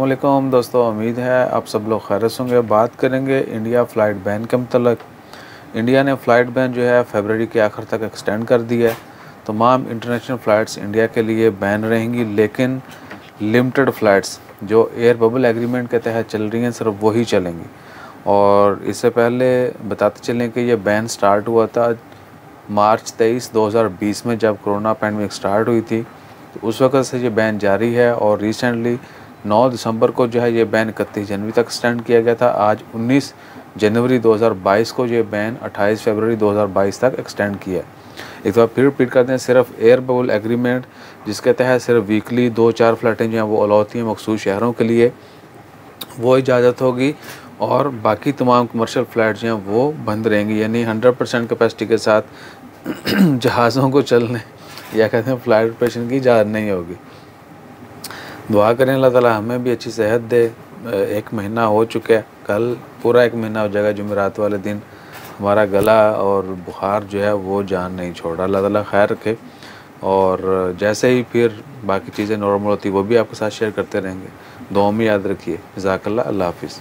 अस्सलामुअलैकुम दोस्तों, उम्मीद है आप सब लोग खैरियत होंगे। बात करेंगे इंडिया फ़्लाइट बैन के मतलब। इंडिया ने फ़्लाइट बैन जो है फरवरी के आखिर तक एक्सटेंड कर दिया है। तमाम इंटरनेशनल फ़्लाइट्स इंडिया के लिए बैन रहेंगी, लेकिन लिमिटेड फ़्लाइट्स जो एयर बबल एग्रीमेंट के तहत चल रही हैं सिर्फ वही चलेंगी। और इससे पहले बताते चलें कि ये बैन स्टार्ट हुआ था मार्च 23, 2020 में, जब कोरोना पैंडमिक स्टार्ट हुई थी। तो उस वक्त से ये बैन जारी है और रिसेंटली 9 दिसंबर को जो है ये बैन 31 जनवरी तक एक्सटेंड किया गया था। आज 19 जनवरी 2022 को ये बैन 28 फरवरी 2022 तक एक्सटेंड किया है। एक बार फिर रिपीट करते हैं, सिर्फ एयर बबल एग्रीमेंट जिसके तहत सिर्फ वीकली 2-4 फ़्लाइटें जो हैं वो अलाउ होती हैं मखसूस शहरों के लिए, वो इजाज़त होगी। और बाकी तमाम कमर्शियल फ़्लाइट जो हैं वो बंद रहेंगी, यानी 100% कैपेसिटी के साथ जहाज़ों को चलने या कहते हैं फ़्लाइट ऑपरेशन की इजाज़त नहीं होगी। दुआ करें अल्लाह ताला हमें भी अच्छी सेहत दे। 1 महीना हो चुका है, कल पूरा 1 महीना हो जाएगा जुमेरात वाले दिन। हमारा गला और बुखार जो है वो जान नहीं छोड़ रहा। अल्लाह ताला खैर रखे और जैसे ही फिर बाकी चीज़ें नॉर्मल होती वो भी आपके साथ शेयर करते रहेंगे। दुआ में याद रखिए। जज़ाकल्लाह। अल्लाह हाफ़िज़।